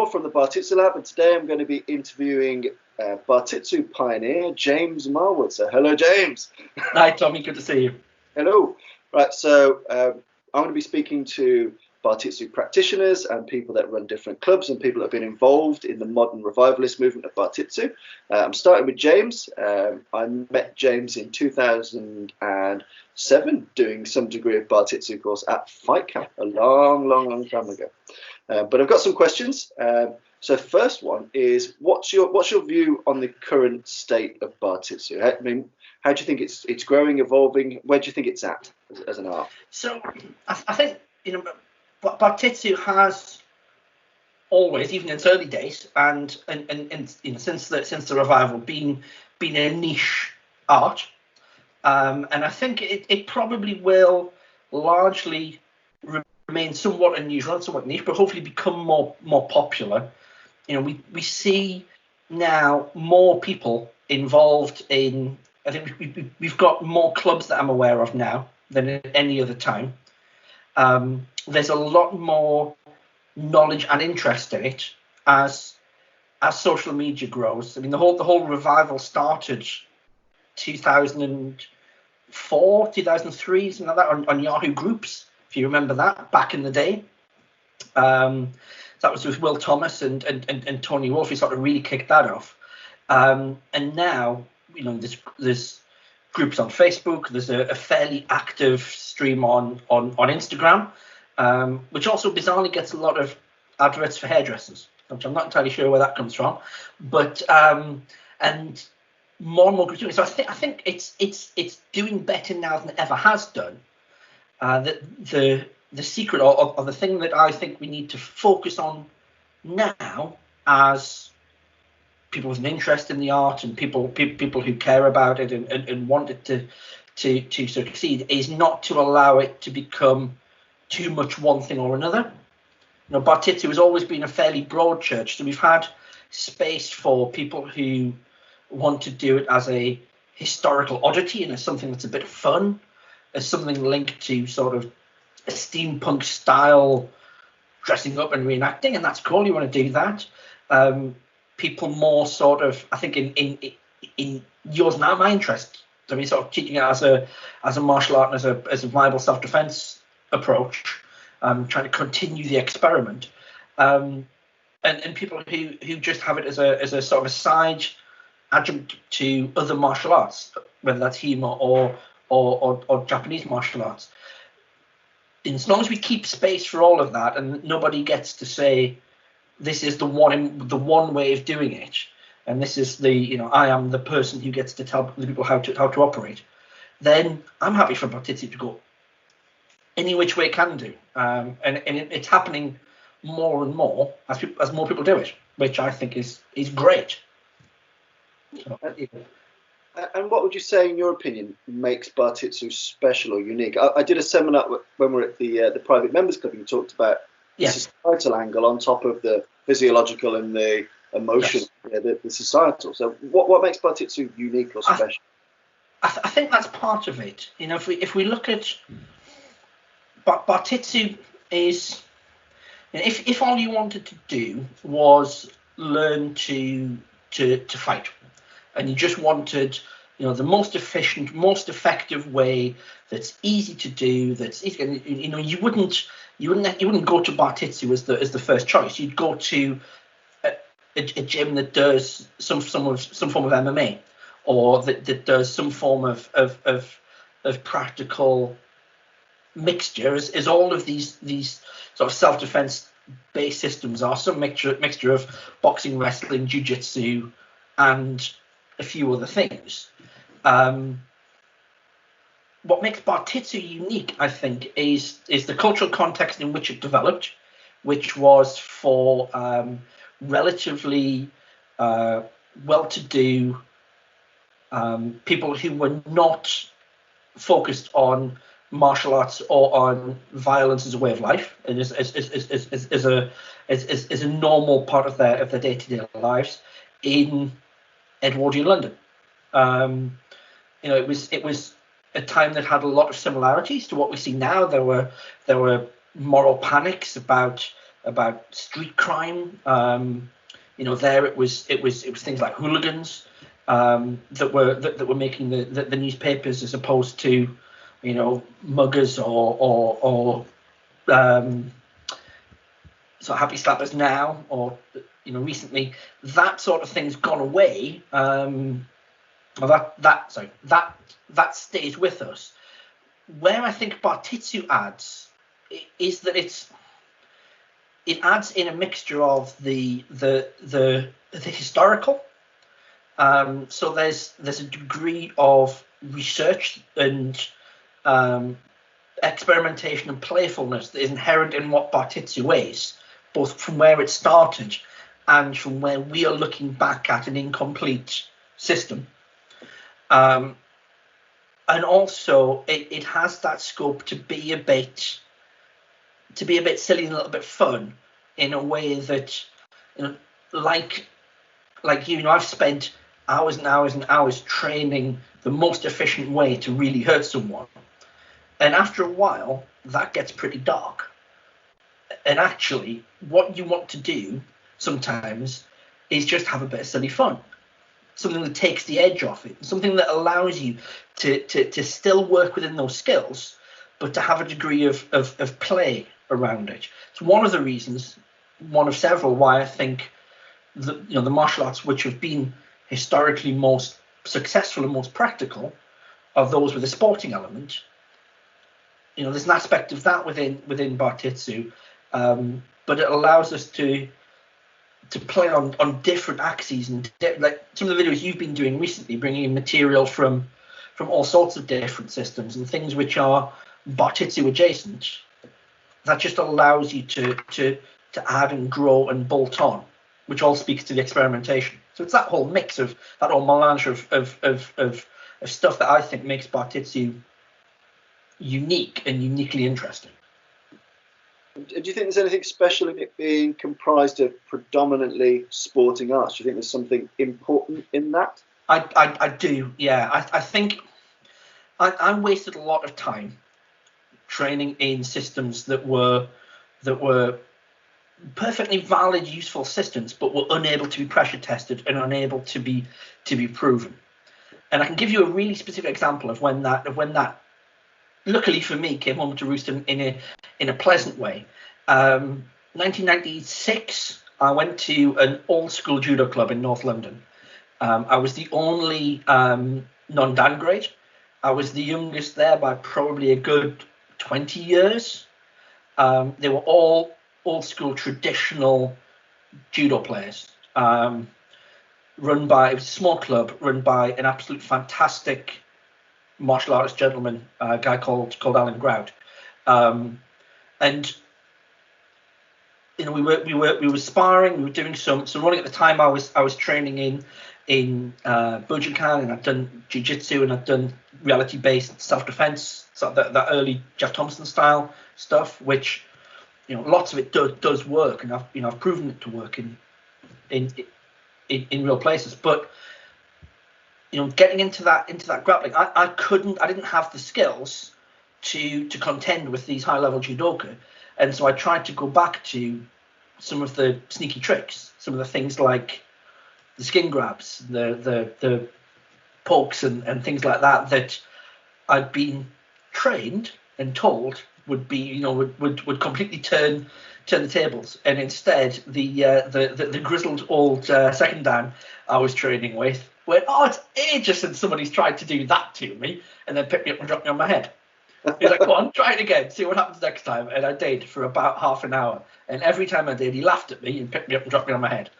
Moore from the Bartitsu Lab, and today I'm going to be interviewing Bartitsu pioneer James Marwood. So, hello, James. Hi, Tommy. Good to see you. Hello. Right, so I'm going to be speaking to Bartitsu practitioners and people that run different clubs and people that have been involved in the modern revivalist movement of Bartitsu. I'm starting with James. I met James in 2007 doing some degree of Bartitsu course at Fight Camp a long time ago. But I've got some questions. So first one is, what's your view on the current state of Bartitsu? I mean, how do you think it's growing, evolving? Where do you think it's at as an art? So I think, Bartitsu has always, even in its early days, and since the revival, been a niche art, and I think it probably will largely remain somewhat unusual and somewhat niche, but hopefully become more popular. We see now more people involved in. I think we've got more clubs that I'm aware of now than at any other time. There's a lot more knowledge and interest in it as social media grows. I mean, the whole revival started 2004, 2003, something like that, on Yahoo groups, if you remember that, back in the day. That was with Will Thomas and Tony Wolff, who sort of really kicked that off. And now, there's groups on Facebook. There's a fairly active stream on Instagram, which also bizarrely gets a lot of adverts for hairdressers, which I'm not entirely sure where that comes from. But and more and more groups doing it. So I think it's doing better now than it ever has done. The secret or the thing that I think we need to focus on now, as people with an interest in the art and people who care about it and want it to succeed, is not to allow it to become too much one thing or another. Bartitsu has always been a fairly broad church, so we've had space for people who want to do it as a historical oddity and as something that's a bit fun, as something linked to sort of a steampunk style dressing up and reenacting, and that's cool. You want to do that. People more sort of, I think, in yours now, my interest. I mean, sort of teaching it as a martial art and as a viable self-defense approach, trying to continue the experiment, and people who just have it as a sort of a side adjunct to other martial arts, whether that's Hema or Japanese martial arts. And as long as we keep space for all of that, and nobody gets to say this is the one way of doing it, and this is I am the person who gets to tell the people how to operate, then I'm happy for Bartitsu to go any which way it can do, and it's happening more and more as more people do it, which I think is great. So, and what would you say, in your opinion, makes Bartitsu special or unique? I did a seminar when we were at the private members club. You talked about the societal angle on top of the physiological and the emotional, the societal. So what makes Bartitsu unique or special? I think that's part of it. If we look at Bartitsu, is if all you wanted to do was learn to fight, and you just wanted the most efficient, most effective way that's easy to do, that's easy, you wouldn't go to Bartitsu as the first choice. You'd go to a gym that does some form of MMA, or that does some form of practical mixture, as all of these sort of self-defense based systems are. Some mixture of boxing, wrestling, jiu-jitsu, and a few other things. What makes Bartitsu unique, I think, is the cultural context in which it developed, which was for relatively well-to-do people who were not focused on martial arts or on violence as a way of life, and as a normal part of their day-to-day lives in Edwardian London. It was a time that had a lot of similarities to what we see now. There were moral panics about about street crime. There it was things like hooligans that were making the newspapers, as opposed to muggers or so happy slappers now, or recently. That sort of thing's gone away. That stays with us. Where I think Bartitsu adds is that it adds in a mixture of the historical. So there's a degree of research and experimentation and playfulness that is inherent in what Bartitsu is, both from where it started and from where we are looking back at an incomplete system. And also it has that scope to be a bit silly and a little bit fun, in a way that like I've spent hours and hours and hours training the most efficient way to really hurt someone, and after a while that gets pretty dark. And actually what you want to do sometimes is just have a bit of silly fun, something that takes the edge off it, something that allows you to still work within those skills, but to have a degree of play around it. It's one of the reasons, one of several, why I think the martial arts which have been historically most successful and most practical are those with a sporting element. There's an aspect of that within Bartitsu, but it allows us to play on different axes, and like some of the videos you've been doing recently, bringing in material from all sorts of different systems and things which are Bartitsu adjacent. That just allows you to add and grow and bolt on, which all speaks to the experimentation. So it's that whole mix of that whole melange of stuff that I think makes Bartitsu unique and uniquely interesting. Do you think there's anything special in it being comprised of predominantly sporting arts? Do you think there's something important in that? I do, yeah. I think I wasted a lot of time training in systems that were perfectly valid, useful systems, but were unable to be pressure tested and unable to be proven. And I can give you a really specific example of when that luckily for me came home to roost in a pleasant way. 1996, I went to an old school judo club in North London. I was the only non-Dan grade. I was the youngest there by probably a good 20 years. They were all old school traditional judo players, it was a small club run by an absolute fantastic martial artist gentleman, a guy called Alan Grout. And we were sparring, we were doing some running. At the time I was training in Bujinkan, and I'd done jiu-jitsu, and I'd done reality-based self-defense, so that early Jeff Thompson style stuff, which lots of it does work, and I've proven it to work in real places. But getting into that grappling, I didn't have the skills to contend with these high-level judoka, and so I tried to go back to some of the sneaky tricks, some of the things like the skin grabs, the pokes and things like that I'd been trained and told would be would completely turn the tables. And instead the grizzled old second dan I was training with went, "Oh, it's ages since somebody's tried to do that to me," and then picked me up and dropped me on my head. He's like, "Go on, try it again, see what happens next time." And I did for about half an hour, and every time I did, he laughed at me and picked me up and dropped me on my head.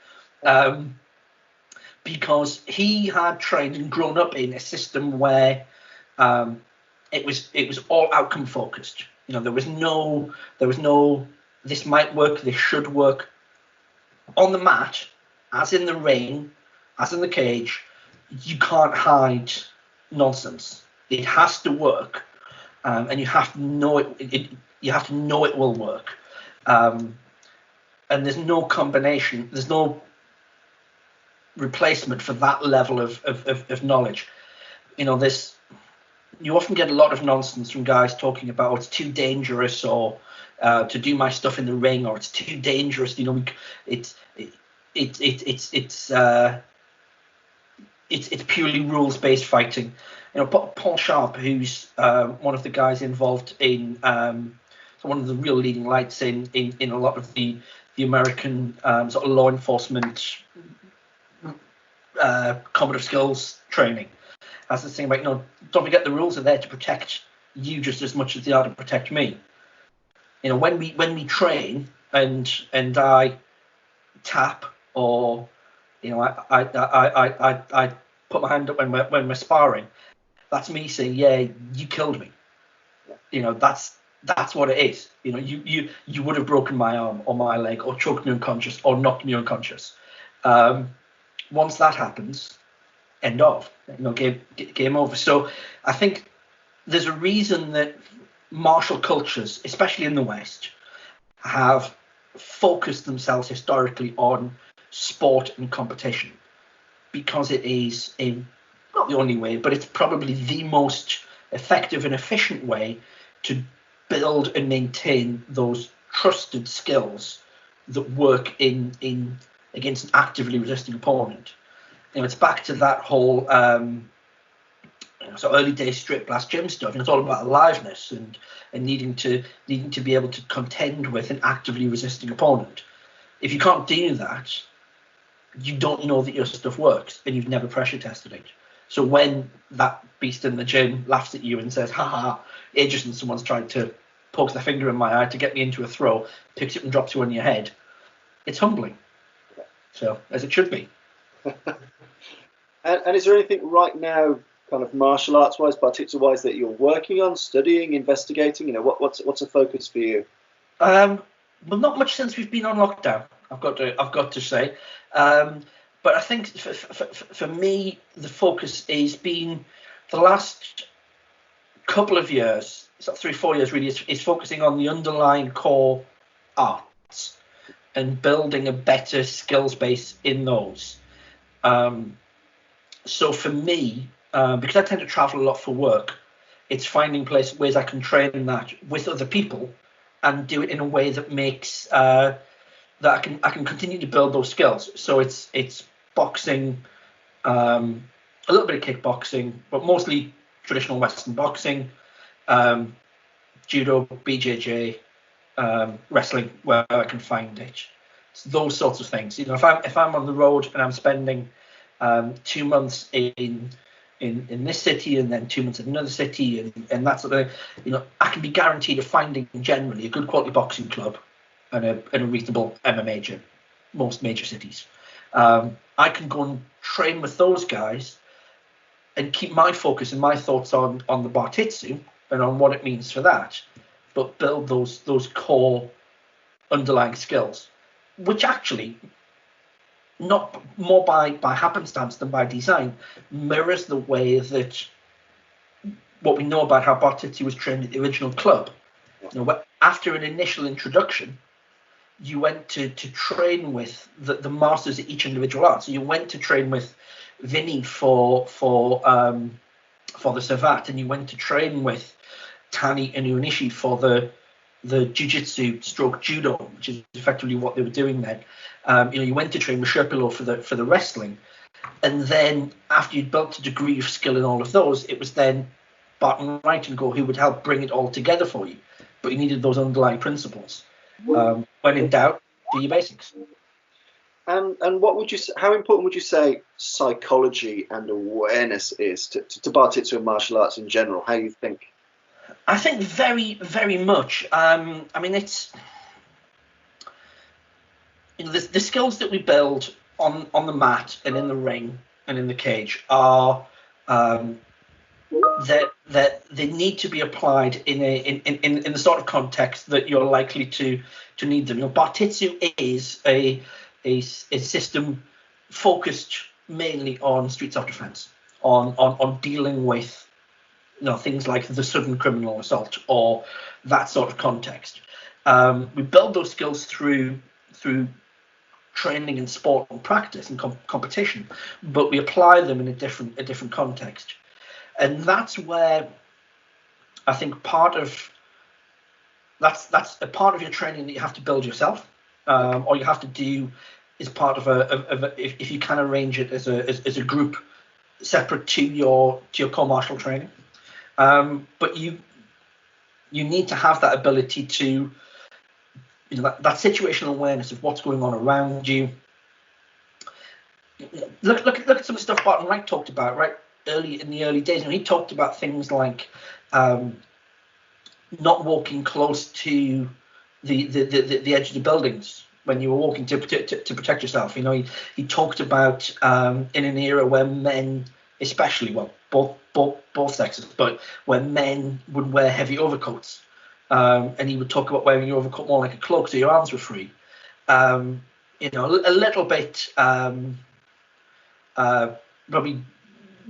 Because he had trained and grown up in a system where it was all outcome focused. There was no this might work, this should work. On the mat, as in the ring, as in the cage, you can't hide nonsense. It has to work, and you have to know it. You have to know it will work. And there's no combination. There's no replacement for that level of knowledge. This you often get a lot of nonsense from guys talking about, oh, it's too dangerous, or to do my stuff in the ring, or it's too dangerous. You know, it's purely rules-based fighting. You know, Paul Sharp, who's one of the guys involved in one of the real leading lights in a lot of the American sort of law enforcement combative skills training, has this thing about, you know, don't forget the rules are there to protect you just as much as they are to protect me. You know, when we train and I tap, or, you know, I put my hand up when we're sparring, that's me saying, yeah, you killed me. You know, that's what it is. You know, you would have broken my arm or my leg, or choked me unconscious, or knocked me unconscious. Once that happens, end of. You know, game over. So I think there's a reason that martial cultures, especially in the West, have focused themselves historically on sport and competition, because it is not the only way, but it's probably the most effective and efficient way to build and maintain those trusted skills that work in against an actively resisting opponent. You know, it's back to that whole so early day straight blast gym stuff, and it's all about aliveness and needing to be able to contend with an actively resisting opponent. If you can't do that, you don't know that your stuff works, and you've never pressure tested it. So when that beast in the gym laughs at you and says, haha, ages and someone's tried to poke their finger in my eye to get me into a throw, picks it and drops you on your head, it's humbling. So, as it should be. And is there anything right now, kind of martial arts wise, Bartitsu wise, that you're working on, studying, investigating? You know, what's a focus for you? Well, not much since we've been on lockdown, I've got to say. But I think for me, the focus has been the last couple of years, sort of 3-4 years really, is focusing on the underlying core arts and building a better skills base in those. So for me, because I tend to travel a lot for work, it's finding ways I can train that with other people and do it in a way that makes that I can continue to build those skills. So it's boxing, a little bit of kickboxing, but mostly traditional Western boxing, judo, BJJ, wrestling where I can find it. It's those sorts of things. You know, if I'm on the road and I'm spending 2 months in this city and then 2 months in another city and that sort of thing, you know, I can be guaranteed of finding generally a good quality boxing club and a reasonable MMA gym, most major cities. I can go and train with those guys and keep my focus and my thoughts on the Bartitsu and on what it means for that, but build those core underlying skills, which actually, not more by happenstance than by design, mirrors the way that what we know about how Bartitsu was trained at the original club. You know, after an initial introduction, you went to train with the masters at each individual art. So you went to train with Vinny for the Savat, and you went to train with Tani and Uenishi for the jiu-jitsu stroke judo, which is effectively what they were doing then. You know, you went to train with Sherpilo for the wrestling, and then after you'd built a degree of skill in all of those, it was then Barton Wright and Go who would help bring it all together for you. But you needed those underlying principles. When in doubt, do your basics. And what would you? How important would you say psychology and awareness is to Bartitsu and martial arts in general? How you think? I think very, very much. I mean, it's, you know, the skills that we build on the mat and in the ring and in the cage are that they need to be applied in the sort of context that you're likely to need them. You know, Bartitsu is a system focused mainly on street self-defense, on dealing with, you know, things like the sudden criminal assault or that sort of context. We build those skills through training in sport and practice and competition, but we apply them in a different context. And that's where I think that's a part of your training that you have to build yourself, or you have to do as part of if you can arrange it as a group separate to your core martial training. But you need to have that ability to, that situational awareness of what's going on around you. Look at some of the stuff Barton Wright talked about right in the early days. He talked about things like not walking close to the edge of the buildings when you were walking to protect yourself. He talked about in an era where men, especially, both sexes, but when men would wear heavy overcoats, and he would talk about wearing your overcoat more like a cloak so your arms were free. A little bit probably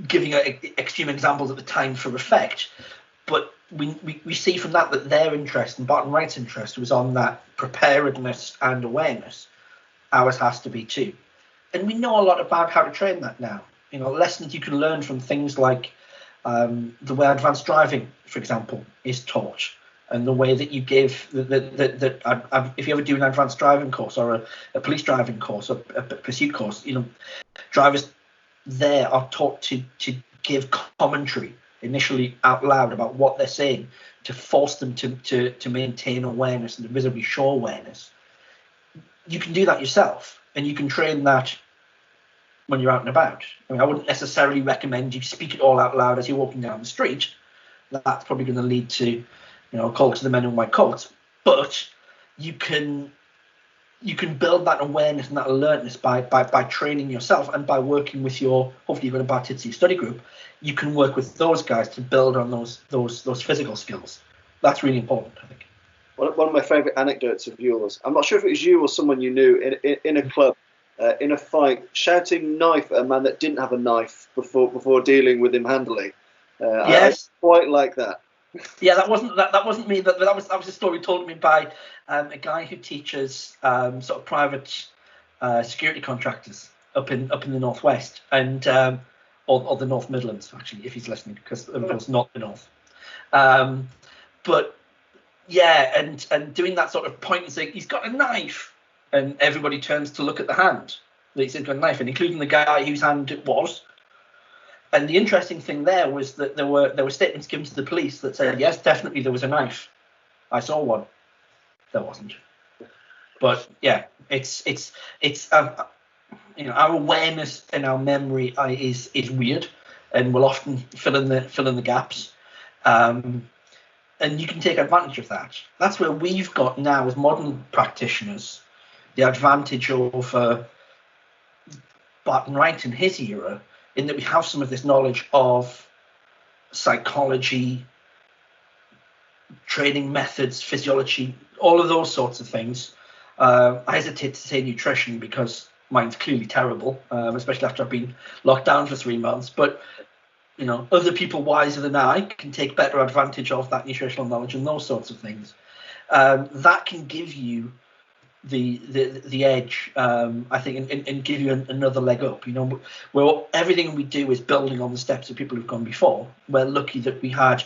giving extreme examples at the time for effect, but we see from that their interest and Barton Wright's interest was on that preparedness and awareness. Ours has to be too. And we know a lot about how to train that now. Lessons you can learn from things like the way advanced driving, for example, is taught, and the way that you give if you ever do an advanced driving course or a police driving course or a pursuit course, drivers there are taught to give commentary initially out loud about what they're saying to force them to maintain awareness and visibly show awareness. You can do that yourself, and you can train that when you're out and about. I wouldn't necessarily recommend you speak it all out loud as you're walking down the street. That's probably going to lead to, a call to the men in white coats. But you can build that awareness and that alertness by training yourself, and by working with hopefully you've got a Bartitsu study group. You can work with those guys to build on those physical skills. That's really important, I think. One of my favourite anecdotes of yours, I'm not sure if it was you or someone you knew in a club, in a fight, shouting knife at a man that didn't have a knife before dealing with him handily. Yes, I quite like that. Yeah, that wasn't me. That was a story told me by a guy who teaches sort of private security contractors up in the northwest and or the North Midlands, actually, if he's listening, because of course not the north. But yeah, and doing that sort of point and saying he's got a knife, and everybody turns to look at the hand that he's got a knife, and including the guy whose hand it was. And the interesting thing there was that there were statements given to the police that said, yes, definitely there was a knife. I saw one. There wasn't. But yeah, it's our awareness and our memory is weird, and will often fill in the gaps. And you can take advantage of that. That's where we've got now, as modern practitioners, the advantage over Barton Wright in his era, in that we have some of this knowledge of psychology, training methods, physiology, all of those sorts of things. I hesitate to say nutrition because mine's clearly terrible, especially after I've been locked down for 3 months. But other people wiser than I can take better advantage of that nutritional knowledge and those sorts of things. That can give you the edge, I think, and give you another leg up. Where everything we do is building on the steps of people who've gone before. We're lucky that we had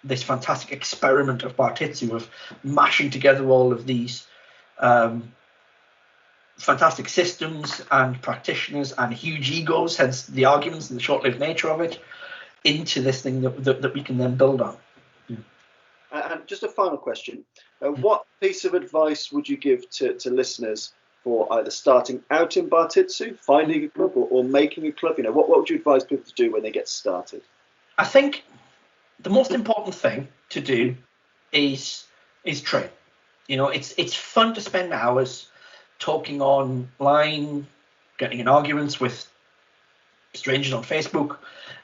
this fantastic experiment of Bartitsu, of mashing together all of these fantastic systems and practitioners and huge egos, hence the arguments and the short-lived nature of it, into this thing that we can then build on. And just a final question. What piece of advice would you give to listeners for either starting out in Bartitsu, finding a club, or making a club? What would you advise people to do when they get started? I think the most important thing to do is train. It's fun to spend hours talking online, getting in arguments with strangers on Facebook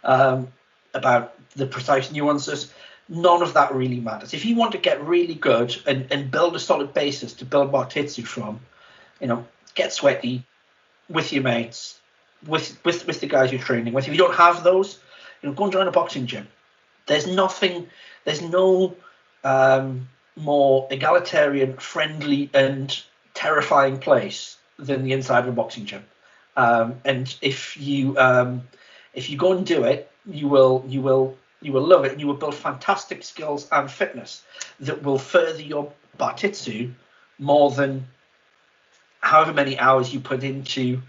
about the precise nuances. None of that really matters. If you want to get really good and build a solid basis to build Bartitsu from, get sweaty with your mates, with the guys you're training with. If you don't have those, go and join a boxing gym. There's no more egalitarian, friendly, and terrifying place than the inside of a boxing gym. And if you go and do it, you will You will love it, and you will build fantastic skills and fitness that will further your Bartitsu more than however many hours you put into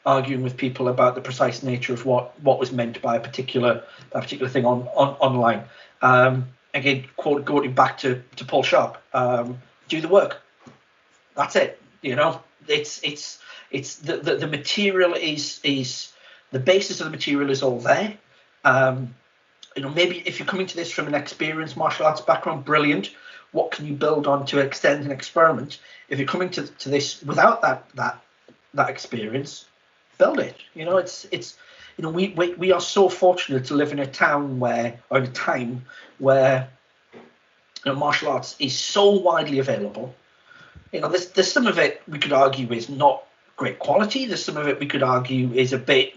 arguing with people about the precise nature of what was meant by a particular thing online. Again, going back to Paul Sharp, do the work. That's it. It's the material is the basis of the material is all there. Maybe if you're coming to this from an experienced martial arts background, brilliant. What can you build on to extend and experiment? If you're coming to this without that experience, build it. We are so fortunate to live in a time where martial arts is so widely available. There's some of it we could argue is not great quality. There's some of it we could argue is a bit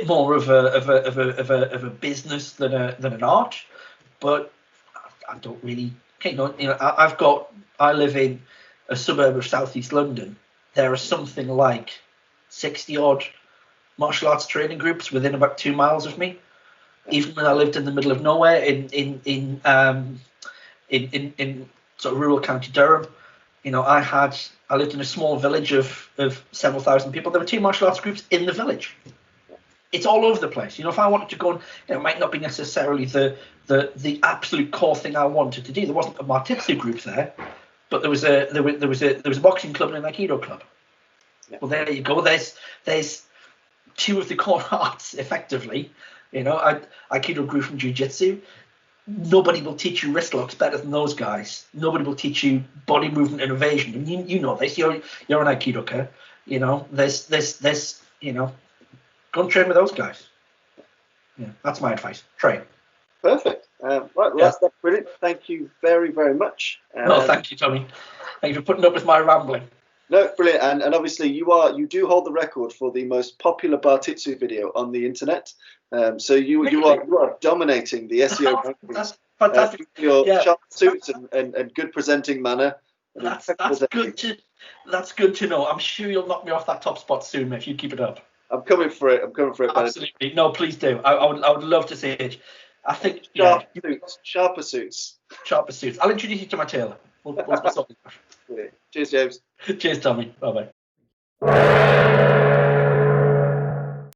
more of a business than an art. But I don't really. I live in a suburb of southeast London. There are something like 60 odd martial arts training groups within about 2 miles of me. Even when I lived in the middle of nowhere in sort of rural County Durham, I lived in a small village of several thousand people. There were 2 martial arts groups in the village. It's all over the place. If I wanted to go and it might not be necessarily the absolute core thing I wanted to do. There wasn't a Bartitsu group there, but there was a boxing club and an Aikido club. Yeah. Well, there you go. There's 2 of the core arts effectively. Aikido grew from jiu-jitsu. Nobody will teach you wrist locks better than those guys. Nobody will teach you body movement and evasion. And you know this. You're an Aikidoka. There's go and train with those guys. Yeah, that's my advice. Train. Perfect. That's brilliant. Thank you very, very much. No, thank you, Tommy. Thank you for putting up with my rambling. No, brilliant. And obviously you do hold the record for the most popular Bartitsu video on the internet. So you are dominating the SEO rankings. That's fantastic. Your sharp suits and good presenting manner. That's good to know. I'm sure you'll knock me off that top spot soon if you keep it up. I'm coming for it. Absolutely. No, please do. I would love to see it. I think sharper suits. I'll introduce you to my tailor. We'll sort it out. Cheers, James. Cheers, Tommy. Bye bye.